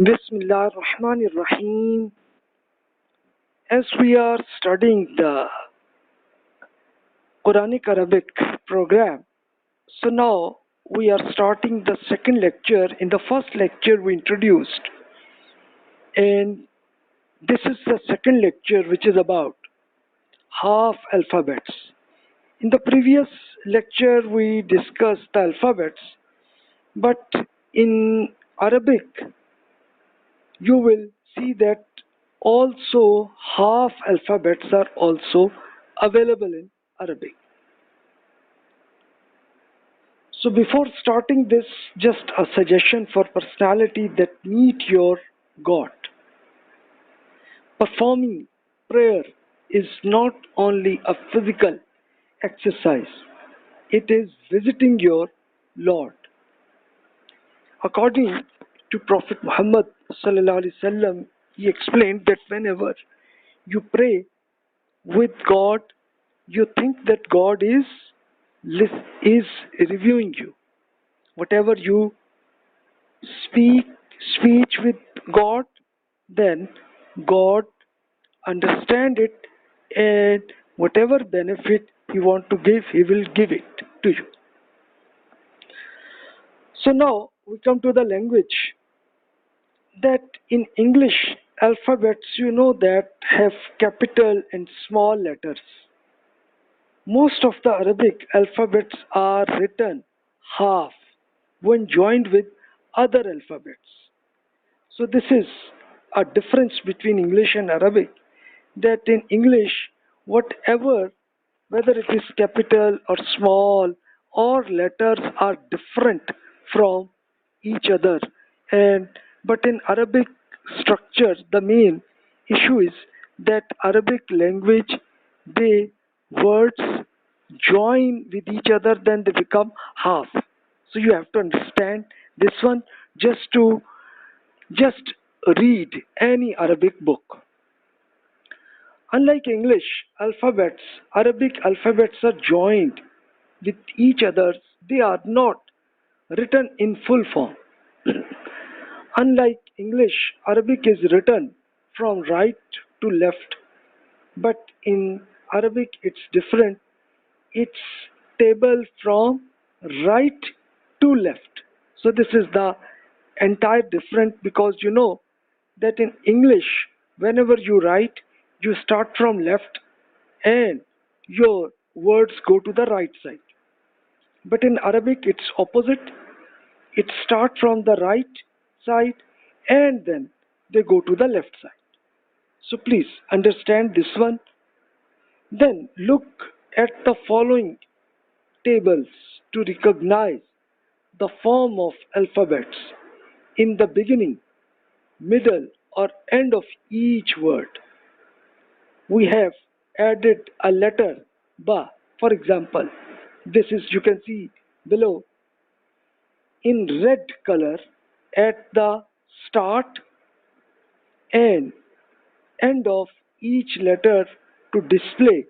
Bismillah ar-Rahman ar-Rahim. As we are studying the Quranic Arabic program, so now we are starting the second lecture. In the first lecture we introduced, and this is the second lecture which is about half alphabets. In the previous lecture we discussed the alphabets, but in Arabic you will see that also half alphabets are also available in Arabic. So before starting this, just a suggestion for personality that meet your God. Performing prayer is not only a physical exercise, it is visiting your Lord. According to Prophet Muhammad sallallahu alaihi wasallam, he explained that whenever you pray with God, you think that God is reviewing you. Whatever you speech with God, then God understand it, and whatever benefit He want to give, He will give it to you. So now we come to the language. That in English alphabets, you know, that have capital and small letters. Most of the Arabic alphabets are written half when joined with other alphabets. So this is a difference between English and Arabic, that in English, whatever, whether it is capital or small or letters, are different from each other, but in Arabic structure the main issue is that Arabic language, they words join with each other, then they become half. So you have to understand this one just read any Arabic book. Unlike English alphabets, Arabic alphabets are joined with each other. They are not written in full form. Unlike English, Arabic is written from right to left, but in Arabic it's different. It's table from right to left. So this is the entire difference, because you know that in English, whenever you write, you start from left and your words go to the right side. But in Arabic it's opposite. It starts from the right side and then they go to the left side. So please understand this one. Then look at the following tables to recognize the form of alphabets in the beginning, middle or end of each word. We have added a letter ba. For example, this is, you can see below in red color at the start and end of each letter to display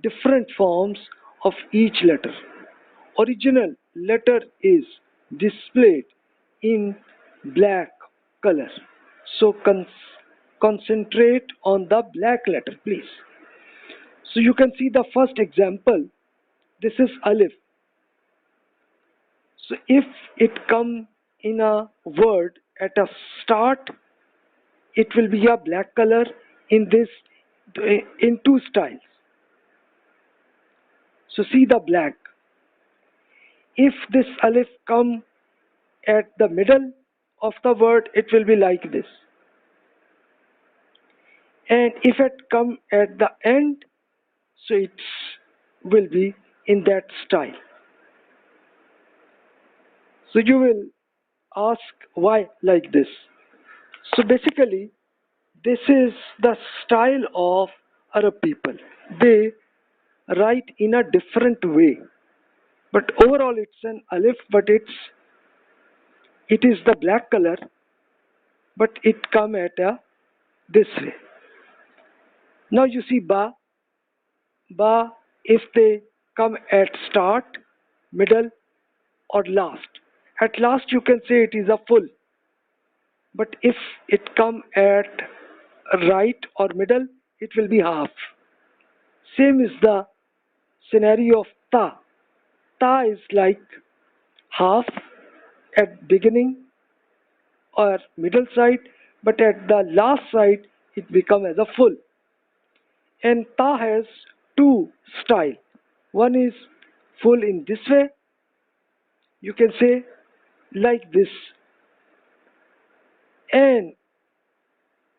different forms of each letter. Original letter is displayed in black color. So concentrate on the black letter, please. So you can see the first example. This is alif. So if it comes in a word at a start, it will be a black color in two styles. So see the black. If this alif come at the middle of the word, it will be like this. And if it come at the end, so it will be in that style. So you will ask why like this. So basically, this is the style of Arab people. They write in a different way. But overall it's an alif, but it is the black color, but it come at this way. Now you see ba. Ba, if they come at start, middle or last. At last you can say it is a full. but if it come at right or middle, it will be half. Same is the scenario of ta. Ta is like half at beginning or middle side, but at the last side it become as a full. And ta has two style. One is full in this way, you can say like this, and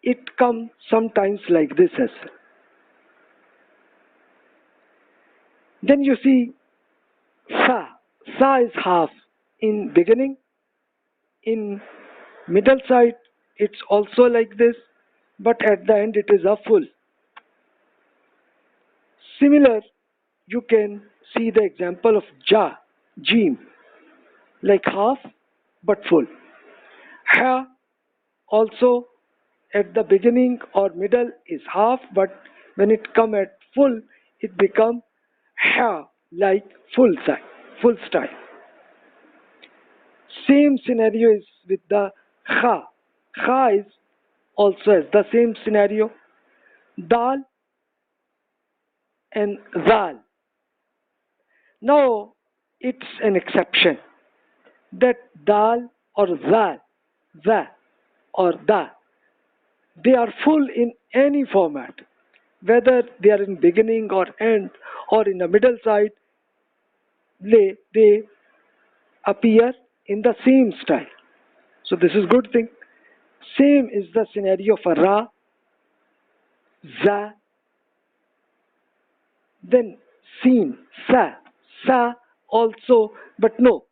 it comes sometimes like this as well. Then you see sa. Sa is half in beginning, in middle side it's also like this, but at the end it is a full. Similar, you can see the example of ja, jim, like half but full. Ha also at the beginning or middle is half, but when it come at full, it become ha, like full size, full style. Same scenario is with the kha. Kha is also has the same scenario. Dal and zal. Now it's an exception that dal or zal, za or da, they are full in any format, whether they are in beginning or end or in the middle side, they appear in the same style. So this is good thing. Same is the scenario for ra, za, then sin, sa also, but no,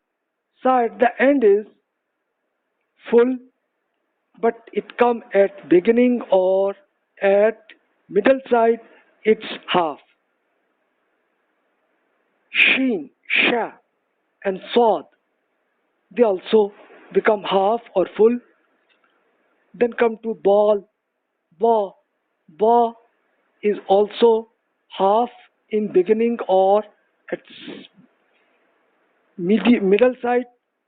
sa at the end is full, but it come at beginning or at middle side, it's half. Sheen, sha, and sod, they also become half or full. Then come to ball, ba. Ba is also half in beginning or at middle side,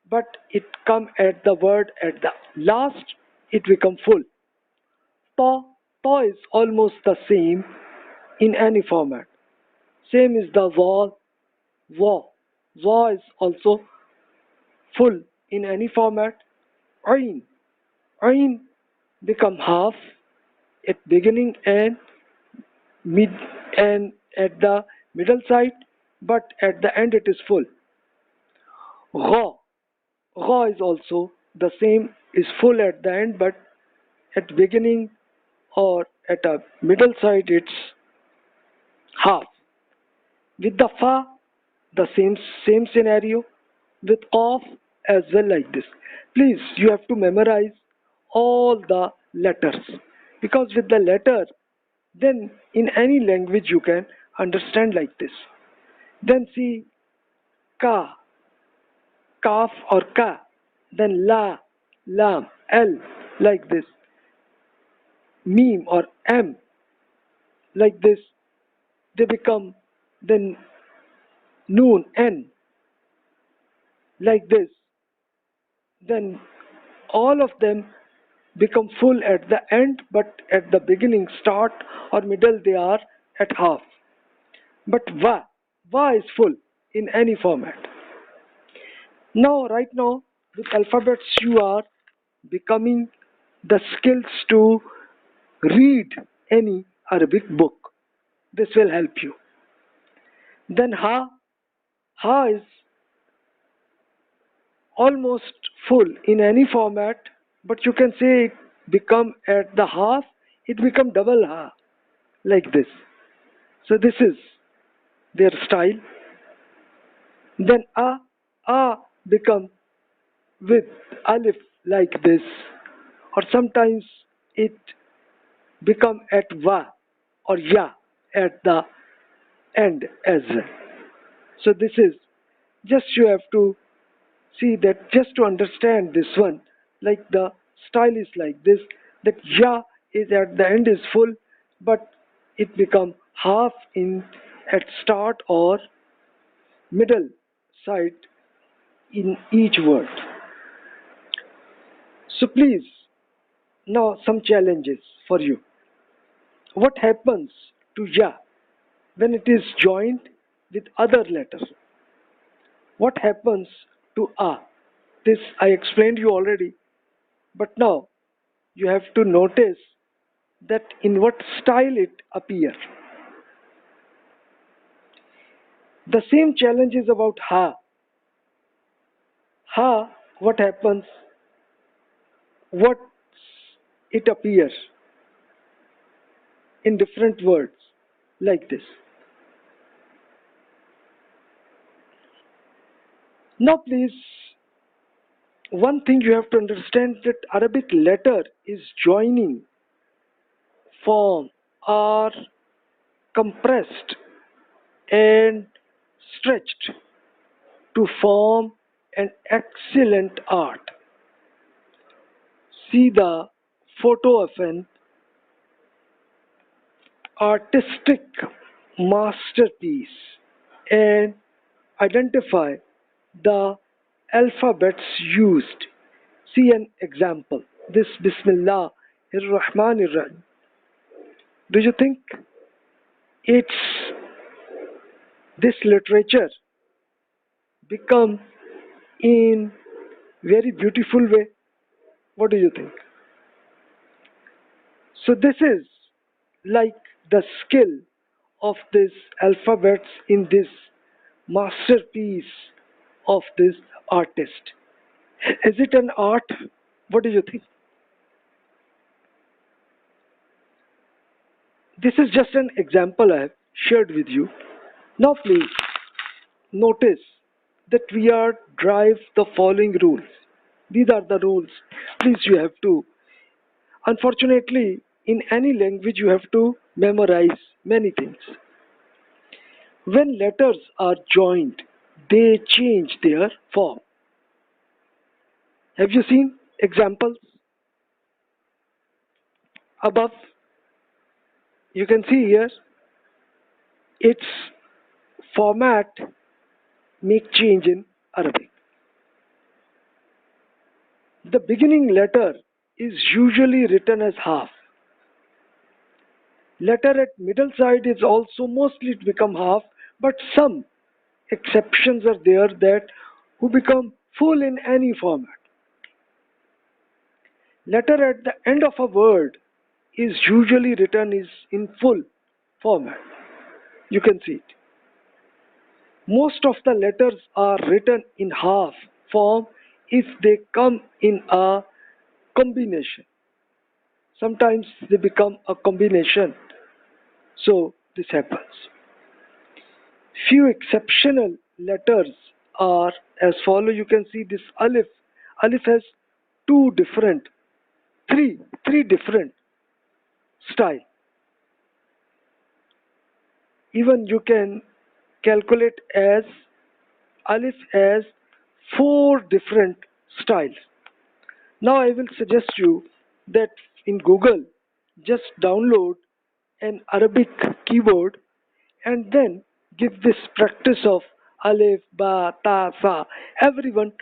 but it come at the word at the last, it become full. Ta is almost the same in any format. Same is the wa. Wa is also full in any format. Ain become half at beginning and mid and at the middle side, but at the end it is full. Gha is also the same, is full at the end, but at beginning or at a middle side it's half. With the fa, the same scenario. With qaf as well, like this. Please, you have to memorize all the letters, because with the letter, then in any language you can understand like this. Then see ka, kaf or ka, then la, lam, l, like this. Meme or m, like this. They become then noon, n, like this. Then all of them become full at the end, but at the beginning, start or middle, they are at half. But va is full in any format. Now, right now, with alphabets, you are becoming the skills to read any Arabic book. This will help you. Then ha is almost full in any format, but you can say it become at the half, it become double ha, like this. So this is their style. Then a become with alif, like this, or sometimes it become at va or ya at the end as well. So this is just, you have to see that, just to understand this one, like the style is like this, that ya is at the end is full, but it become half in at start or middle side in each word. So please, Now some challenges for you. What happens to ya when it is joined with other letters? What happens to a? This I explained you already, but now you have to notice that in what style it appears. The same challenge is about ha. Ha, what happens? What it appears in different words like this. Now please, one thing you have to understand that Arabic letter is joining form are compressed and stretched to form an excellent art. See the photo of an artistic masterpiece and identify the alphabets used. See an example. This Bismillah ar-Rahman ar-Rahim. Do you think it's this literature become in very beautiful way? What do you think? So this is like the skill of this alphabets in this masterpiece of this artist. Is it an art? What do you think? This is just an example I have shared with you. Now please notice that we are drive the following rules. These are the rules. Please you have to. Unfortunately, in any language you have to memorize many things. When letters are joined, they change their form. Have you seen examples above? You can see here its format make change in Arabic. The beginning letter is usually written as half. Letter at middle side is also mostly become half, but some exceptions are there that who become full in any format. Letter at the end of a word is usually written is in full format. You can see it. Most of the letters are written in half form if they come in a combination. Sometimes they become a combination. So this happens. Few exceptional letters are as follow. You can see this alif. Alif has three different style. Even you can calculate as alif as 4 different styles. Now I will suggest you that in Google just download an Arabic keyboard and then give this practice of alif, ba, ta, sa. Everyone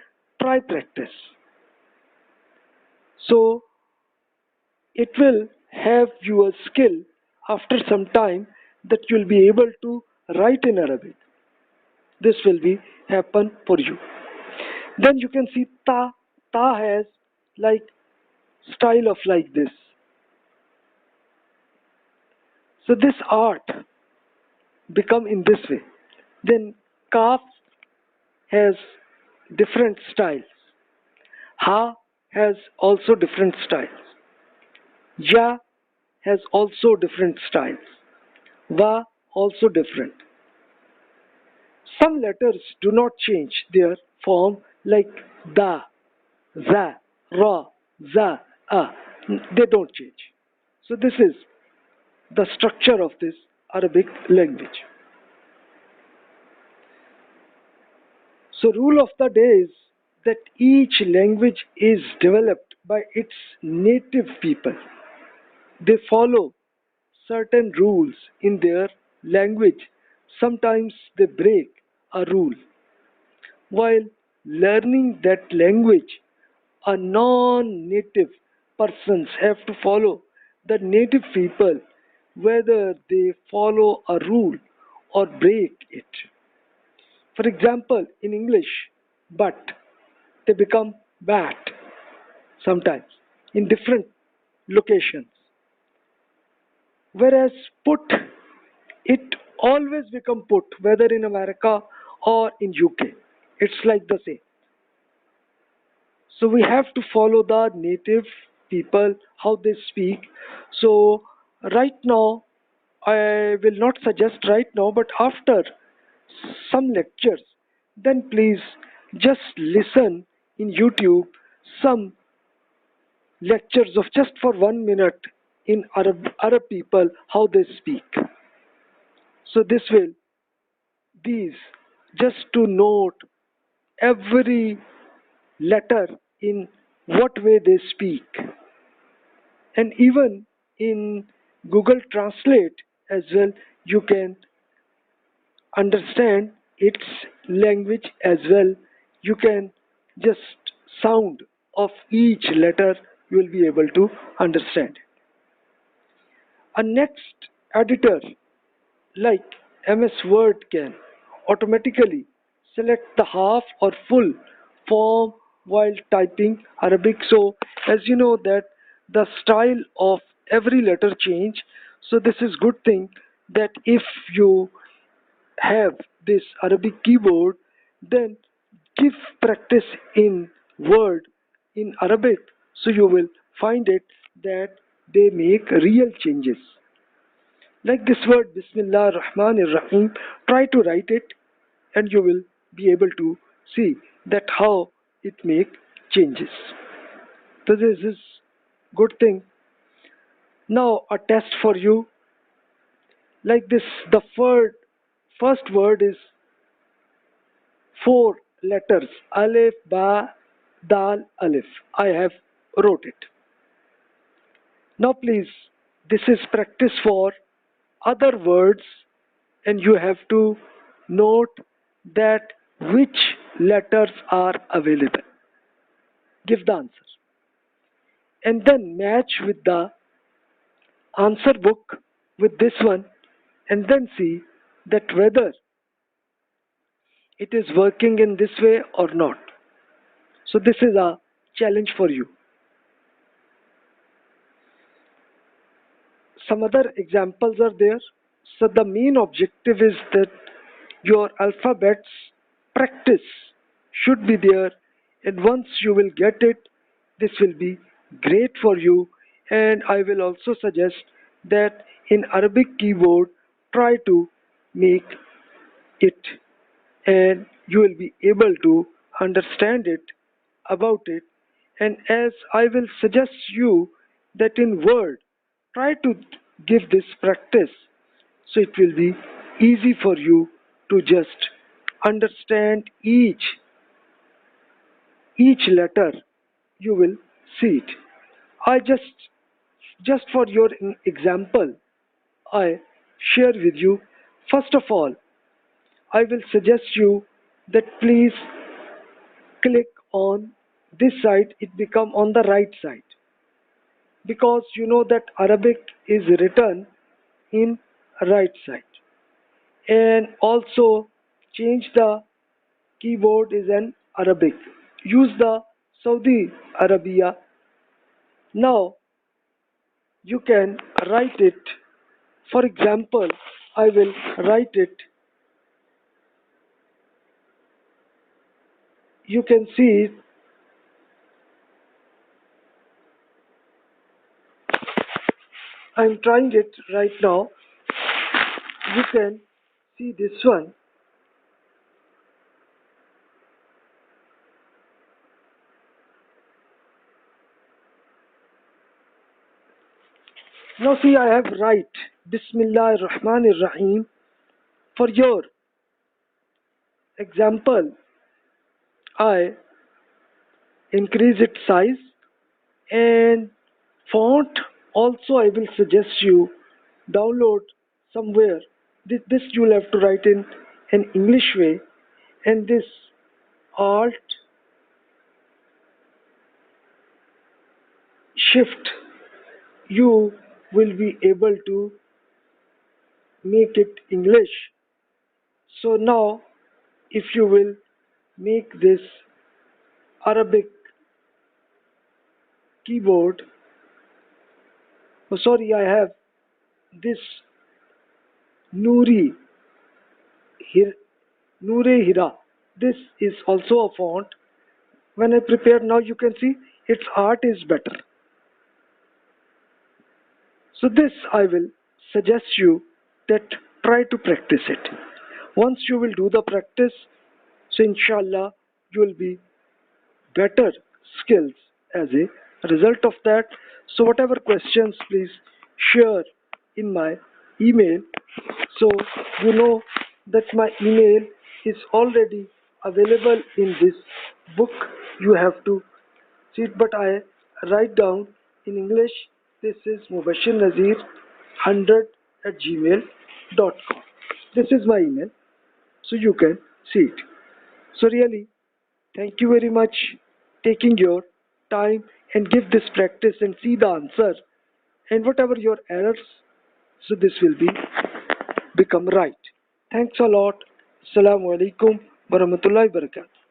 try practice. So it will have your skill after some time that you will be able to write in Arabic. This will be happen for you. Then you can see ta. Ta has like style of like this. So this art become in this way. Then kaf has different styles. Ha has also different styles. Ya has also different styles. Va also different. Some letters do not change their form like da, za, ra, za, a. They don't change. So this is the structure of this Arabic language. So rule of the day is that each language is developed by its native people. They follow certain rules in their language. Sometimes they break a rule. While learning that language, a non-native persons have to follow the native people, whether they follow a rule or break it. For example, in English, but they become bat sometimes in different locations. Whereas put, it always become put, whether in America or in UK. It's like the same. So we have to follow the native people, how they speak. So right now, I will not suggest right now, but after some lectures, then please just listen in YouTube some lectures of just for 1 minute in Arab people, how they speak. So this will, these, just to note every letter in what way they speak. And even in Google Translate as well, you can understand its language as well. You can just sound of each letter, you will be able to understand. A next editor like MS Word can automatically select the half or full form while typing Arabic. So as you know that the style of every letter change, so this is good thing that if you have this Arabic keyboard, then give practice in Word in Arabic, so you will find it that they make real changes. Like this word Bismillah Rahman Rahim, try to write it and you will be able to see that how it make changes. So this is good thing. Now a test for you. Like this, the first word is 4 letters, Alif, Ba, Dal, Alif. I have wrote it. Now please, this is practice for other words, and you have to note that which letters are available. Give the answer. And then match with the answer book with this one, and then see that whether it is working in this way or not. So this is a challenge for you. Some other examples are there. So the main objective is that your alphabets practice should be there, and once you will get it, this will be great for you. And I will also suggest that in Arabic keyboard, try to make it, and you will be able to understand it about it. And as I will suggest you that in Word, try to give this practice, so it will be easy for you to just understand each letter. You will see it. I just for your example, I share with you. First of all, I will suggest you that please click on this side, it become on the right side, because you know that Arabic is written in right side. And also change the keyboard is an Arabic. Use the Saudi Arabia. Now you can write it. For example, I will write it. You can see it. I'm trying it right now. You can see this one. Now see, I have write Bismillah Rahman Rahim. For your example, I increase its size and font. Also, I will suggest you download somewhere. This you will have to write in an English way, and this Alt shift, you will be able to make it English. So now, if you will make this Arabic keyboard, oh sorry, I have this Noore Hira. This is also a font. When I prepare now, you can see its art is better. So this I will suggest you that try to practice it. Once you will do the practice, so inshallah you will be better skills as a result of that. So whatever questions, please share in my email. So you know that my email is already available in this book. You have to see it, but I write down in English. This is mubashirnazir100@gmail.com. This is my email, so you can see it. So really, thank you very much taking your time and give this practice and see the answer, and whatever your errors, so this will be become right. Thanks a lot. Assalamu alaikum warahmatullahi wabarakatuh.